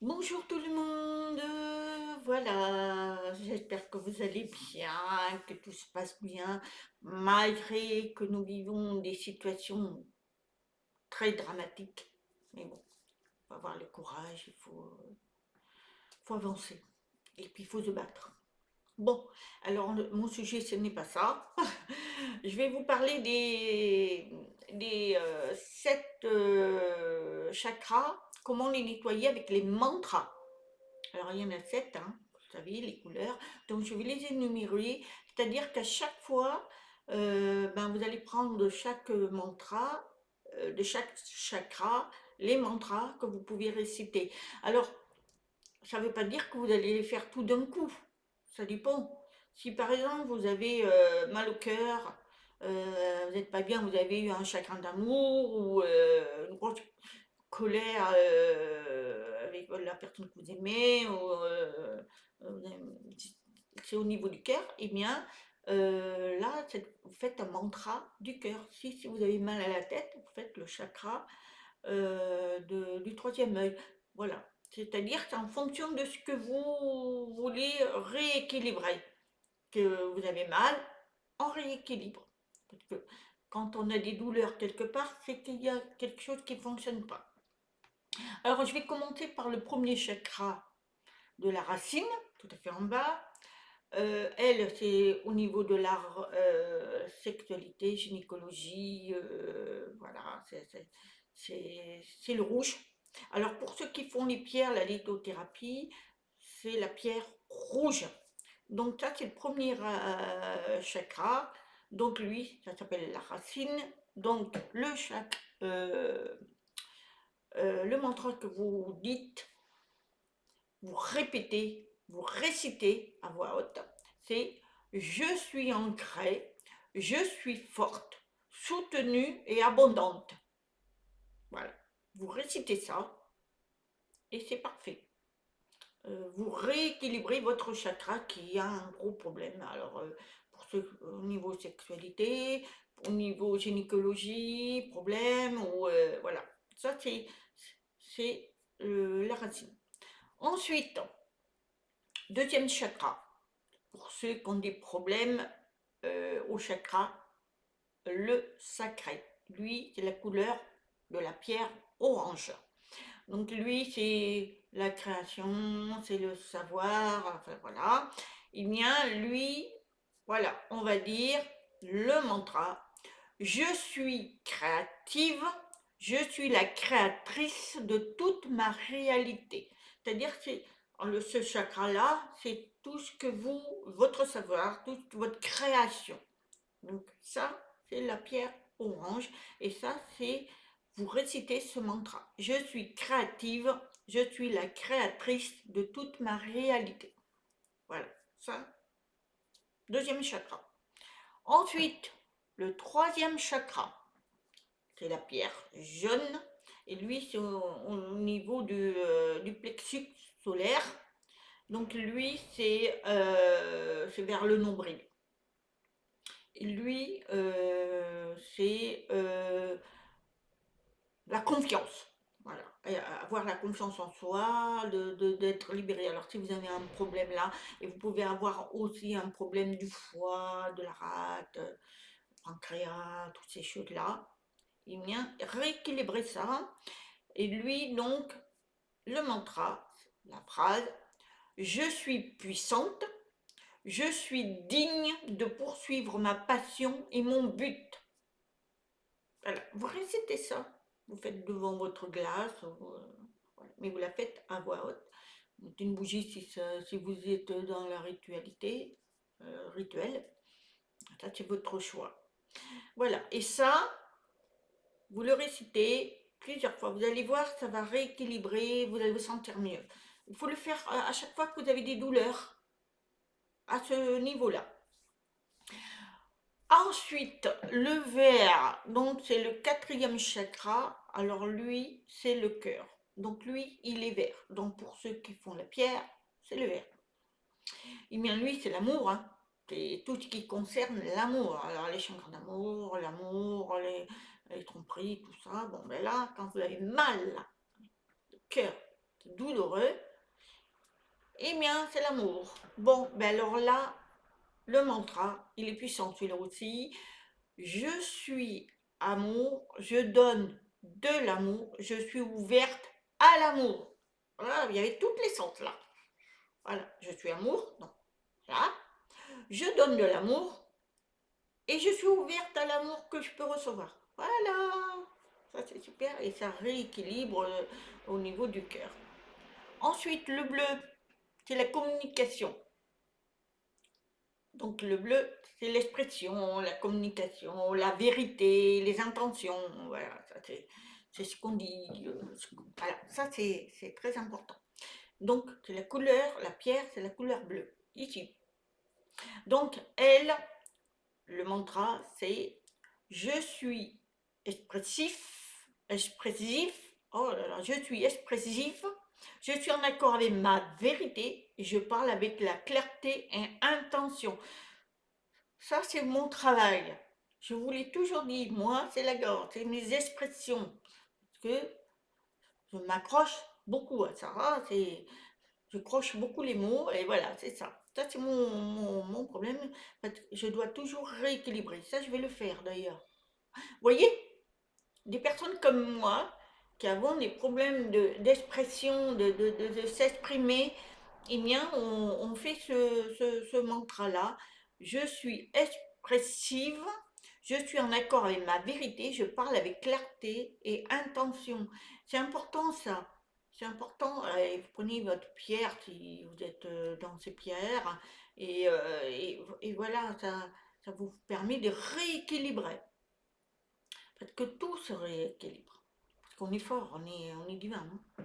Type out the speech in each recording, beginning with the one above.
Bonjour tout le monde, voilà, j'espère que vous allez bien, que tout se passe bien, malgré que nous vivons des situations très dramatiques. Mais bon, il faut avoir le courage, faut avancer, et puis il faut se battre. Bon, alors mon sujet ce n'est pas ça. Je vais vous parler des 7 chakras, comment les nettoyer avec les mantras. Alors, il y en a 7, hein, vous savez, les couleurs. Donc, je vais les énumérer. C'est-à-dire qu'à chaque fois, vous allez prendre de chaque mantra, de chaque chakra, les mantras que vous pouvez réciter. Alors, ça ne veut pas dire que vous allez les faire tout d'un coup. Ça dépend. Si par exemple, vous avez mal au cœur, vous n'êtes pas bien, vous avez eu un chagrin d'amour ou une grosse colère avec la personne que vous aimez, ou c'est au niveau du cœur, et bien là, vous faites un mantra du cœur. Si vous avez mal à la tête, vous faites le chakra du troisième œil. Voilà. C'est-à-dire c'est en fonction de ce que vous voulez rééquilibrer. Que vous avez mal, on rééquilibre. Parce que quand on a des douleurs quelque part, c'est qu'il y a quelque chose qui ne fonctionne pas. Alors, je vais commencer par le premier chakra de la racine, tout à fait en bas. Elle, c'est au niveau de la sexualité, gynécologie, voilà, c'est le rouge. Alors, pour ceux qui font les pierres, la lithothérapie, c'est la pierre rouge. Donc, ça, c'est le premier chakra. Donc, lui, ça s'appelle la racine. Donc, le mantra que vous dites, vous répétez, vous récitez à voix haute, c'est je suis ancrée, je suis forte, soutenue et abondante. Voilà. Vous récitez ça et c'est parfait. Vous rééquilibrez votre chakra qui a un gros problème. Alors, pour ceux au niveau sexualité, au niveau gynécologie, problème, ou voilà. Ça, c'est la racine. Ensuite, deuxième chakra. Pour ceux qui ont des problèmes au chakra, le sacré. Lui, c'est la couleur de la pierre orange. Donc lui, c'est la création, c'est le savoir, enfin voilà. Eh bien, lui, voilà, on va dire le mantra. Je suis créative, je suis la créatrice de toute ma réalité. C'est-à-dire que ce chakra-là, c'est tout ce que votre savoir, toute votre création. Donc ça, c'est la pierre orange. Et ça, c'est, vous récitez ce mantra. Je suis créative, je suis la créatrice de toute ma réalité. Voilà, ça, deuxième chakra. Ensuite, le troisième chakra, c'est la pierre jaune. Et lui, c'est au niveau du plexus solaire. Donc lui, c'est vers le nombril. Et lui, c'est la confiance. Voilà. Et avoir la confiance en soi, d'être libéré. Alors si vous avez un problème là, et vous pouvez avoir aussi un problème du foie, de la rate, pancréas, toutes ces choses-là, eh bien, rééquilibrer ça. Et lui, donc, le mantra, la phrase, je suis puissante, je suis digne de poursuivre ma passion et mon but. Voilà, vous récitez ça. Vous faites devant votre glace, voilà. Mais vous la faites à voix haute. Mettez une bougie si vous êtes dans la ritualité, rituel. Ça, c'est votre choix. Voilà, et ça, vous le récitez plusieurs fois. Vous allez voir, ça va rééquilibrer, vous allez vous sentir mieux. Il faut le faire à chaque fois que vous avez des douleurs, à ce niveau-là. Ensuite, le vert, donc c'est le quatrième chakra. Alors lui, c'est le cœur. Donc lui, il est vert. Donc pour ceux qui font la pierre, c'est le vert. Et bien lui, c'est l'amour. Hein. C'est tout ce qui concerne l'amour. Alors les chagrins d'amour, l'amour, les tromperies, tout ça. Bon, ben là, quand vous avez mal, là, le cœur, douloureux, eh bien, c'est l'amour. Bon, ben alors là, le mantra, il est puissant celui-là aussi. Je suis amour, je donne de l'amour, je suis ouverte à l'amour. Voilà, il y avait toutes les sens là. Voilà, je suis amour, non, là. Je donne de l'amour et je suis ouverte à l'amour que je peux recevoir. Voilà, ça c'est super et ça rééquilibre au niveau du cœur. Ensuite, le bleu, c'est la communication. Donc le bleu, c'est l'expression, la communication, la vérité, les intentions. Voilà, ça c'est ce qu'on dit. Voilà, ça c'est très important. Donc c'est la couleur, la pierre, c'est la couleur bleue, ici. Donc elle, le mantra, c'est je suis expressif, oh là là, je suis expressif, je suis en accord avec ma vérité, et je parle avec la clarté et intention. Ça, c'est mon travail. Je vous l'ai toujours dit, moi, c'est la gorge, c'est mes expressions. Parce que je m'accroche beaucoup à ça. Hein, je croche beaucoup les mots et voilà, c'est ça. Ça, c'est mon problème. Je dois toujours rééquilibrer. Ça, je vais le faire d'ailleurs. Vous voyez, des personnes comme moi qui avons des problèmes d'expression, de s'exprimer, eh bien, on fait ce mantra-là. Je suis expressive, je suis en accord avec ma vérité, je parle avec clarté et intention. C'est important ça. C'est important. Vous prenez votre pierre si vous êtes dans ces pierres et voilà, ça vous permet de rééquilibrer. Parce que tout se rééquilibre. Parce qu'on est fort, on est divin. Hein.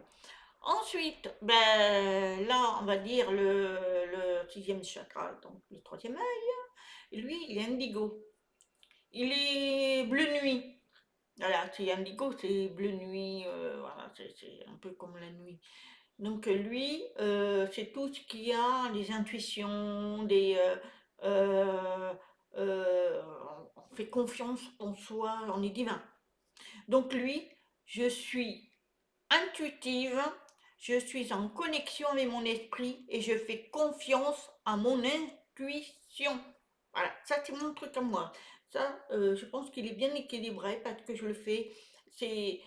Ensuite, ben, là, on va dire le sixième chakra, donc le troisième œil. Lui, il est indigo. Il est bleu nuit. Voilà, c'est indigo, c'est bleu nuit. Voilà, c'est un peu comme la nuit. Donc lui, c'est tout ce qui a des intuitions, euh, euh, on fait confiance en soi, on est divin. Donc lui, je suis intuitive, je suis en connexion avec mon esprit et je fais confiance à mon intuition. Voilà, ça c'est mon truc à moi. Ça, je pense qu'il est bien équilibré parce que je le fais. C'est,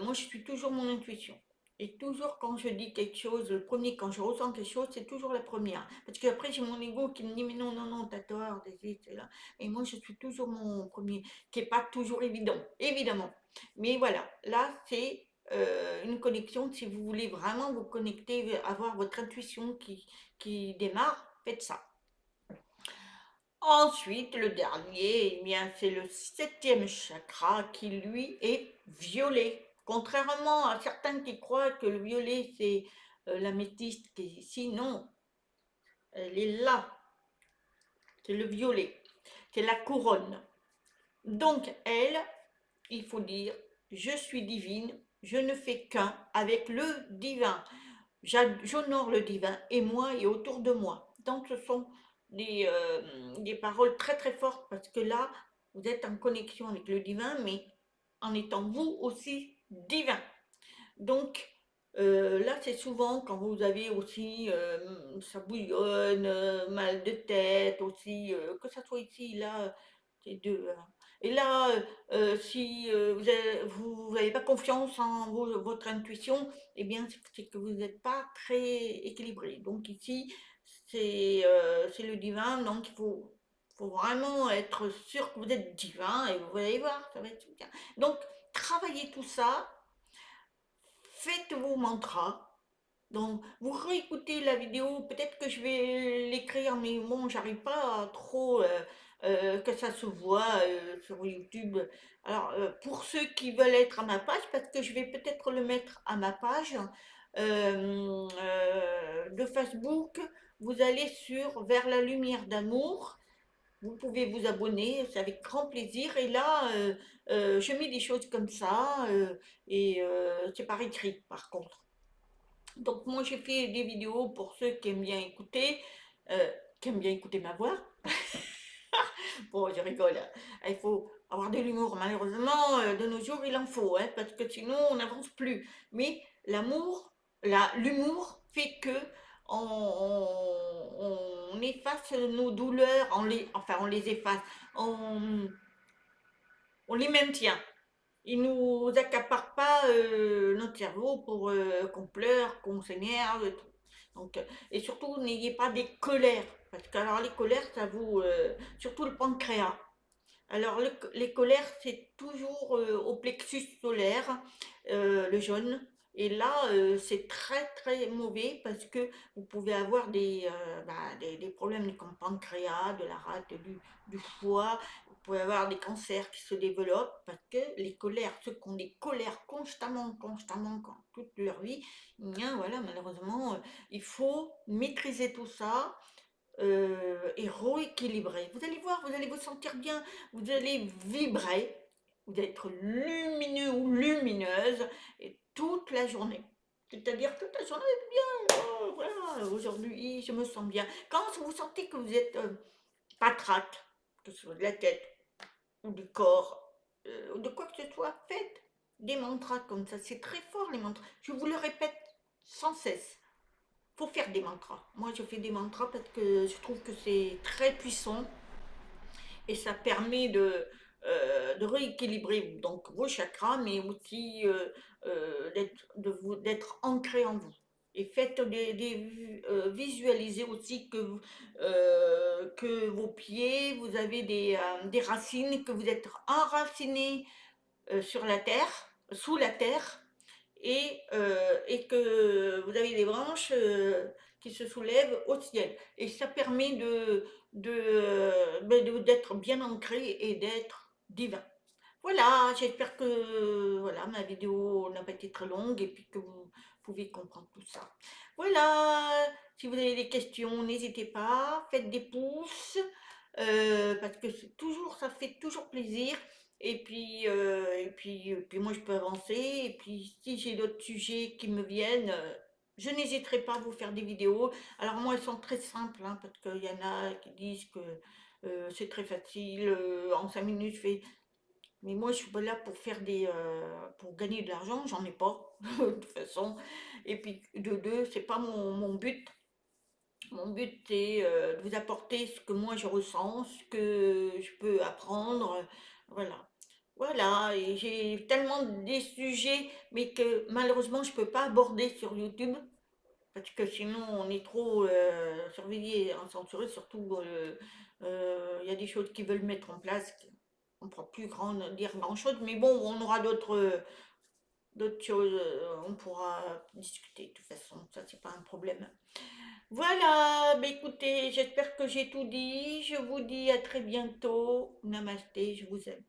moi, je suis toujours mon intuition. Et toujours quand je dis quelque chose, le premier, quand je ressens quelque chose, c'est toujours la première. Parce qu'après, j'ai mon ego qui me dit, mais non, non, non, t'as tort, c'est là. Et moi, je suis toujours mon premier, qui n'est pas toujours évident, évidemment. Mais voilà, là, c'est une connexion. Si vous voulez vraiment vous connecter, avoir votre intuition qui démarre, faites ça. Ensuite, le dernier, eh bien, c'est le septième chakra qui, lui, est violet. Contrairement à certains qui croient que le violet, c'est l'améthyste qui est ici, non, elle est là. C'est le violet. C'est la couronne. Donc, elle, il faut dire, je suis divine, je ne fais qu'un avec le divin. J'honore le divin et moi et autour de moi. Donc ce sont des paroles très très fortes parce que là, vous êtes en connexion avec le divin, mais en étant vous aussi divin. Donc là, c'est souvent quand vous avez aussi, ça bouillonne, mal de tête aussi, que ça soit ici, là, c'est deux. Hein. Et là, si vous n'avez pas confiance en votre intuition, eh bien, c'est que vous n'êtes pas très équilibré. Donc ici, c'est le divin, donc faut vraiment être sûr que vous êtes divin et vous allez voir, ça va être bien. Donc, travaillez tout ça, faites vos mantras. Donc, vous réécoutez la vidéo, peut-être que je vais l'écrire, mais bon, j'arrive pas à trop que ça se voit sur YouTube. Alors, pour ceux qui veulent être à ma page, parce que je vais peut-être le mettre à ma page de Facebook, vous allez sur Vers la lumière d'amour. Vous pouvez vous abonner, c'est avec grand plaisir. Et là, je mets des choses comme ça, et c'est par écrit, par contre. Donc moi j'ai fait des vidéos pour ceux qui aiment bien écouter ma voix. Bon, je rigole. Hein. Il faut avoir de l'humour. Malheureusement, de nos jours, il en faut, hein, parce que sinon on n'avance plus. Mais l'amour, l'humour fait que on efface nos douleurs, enfin on les efface, on, on les maintient. Il nous accapare pas notre cerveau pour qu'on pleure, qu'on s'énerve, et tout. Donc, et surtout, n'ayez pas des colères, parce que alors les colères, ça vous, surtout le pancréas. Alors les colères, c'est toujours au plexus solaire, le jaune. Et là, c'est très très mauvais parce que vous pouvez avoir des problèmes comme pancréas, de la rate, du foie. Vous pouvez avoir des cancers qui se développent parce que les colères, ceux qui ont des colères constamment, toute leur vie, eh bien voilà, malheureusement, il faut maîtriser tout ça et rééquilibrer. Vous allez voir, vous allez vous sentir bien, vous allez vibrer, vous allez être lumineux ou lumineuse et toute la journée. C'est-à-dire toute la journée, bien, oh, voilà, aujourd'hui je me sens bien. Quand vous sentez que vous êtes patraque, que ce soit de la tête ou du corps, ou de quoi que ce soit, faites des mantras comme ça. C'est très fort les mantras. Je vous le répète sans cesse. Faut faire des mantras. Moi, je fais des mantras parce que je trouve que c'est très puissant et ça permet de rééquilibrer donc vos chakras, mais aussi d'être ancré en vous. Et faites visualiser aussi que vos pieds, vous avez des racines, que vous êtes enracinés sur la terre, sous la terre, et que vous avez des branches qui se soulèvent au ciel. Et ça permet d'être bien ancré et d'être divin. Voilà, j'espère que voilà, ma vidéo n'a pas été très longue et puis que vous pouvez comprendre tout ça. Voilà, si vous avez des questions, n'hésitez pas, faites des pouces, parce que ça fait toujours plaisir. Et puis moi je peux avancer. Et puis si j'ai d'autres sujets qui me viennent, je n'hésiterai pas à vous faire des vidéos. Alors moi elles sont très simples, hein, parce qu'il y en a qui disent que c'est très facile, en 5 minutes je fais. Mais moi je suis pas là pour pour gagner de l'argent, j'en ai pas, de toute façon. Et puis de deux, c'est pas mon but. Mon but, c'est de vous apporter ce que moi je ressens, ce que je peux apprendre. Voilà. Voilà, et j'ai tellement des sujets, mais que malheureusement je peux pas aborder sur YouTube, parce que sinon on est trop surveillé, hein, censuré, surtout il y a des choses qu'ils veulent mettre en place. On ne pourra plus dire grand-chose, mais bon, on aura d'autres choses, on pourra discuter de toute façon, ça c'est pas un problème. Voilà, bah écoutez, j'espère que j'ai tout dit. Je vous dis à très bientôt. Namasté, je vous aime.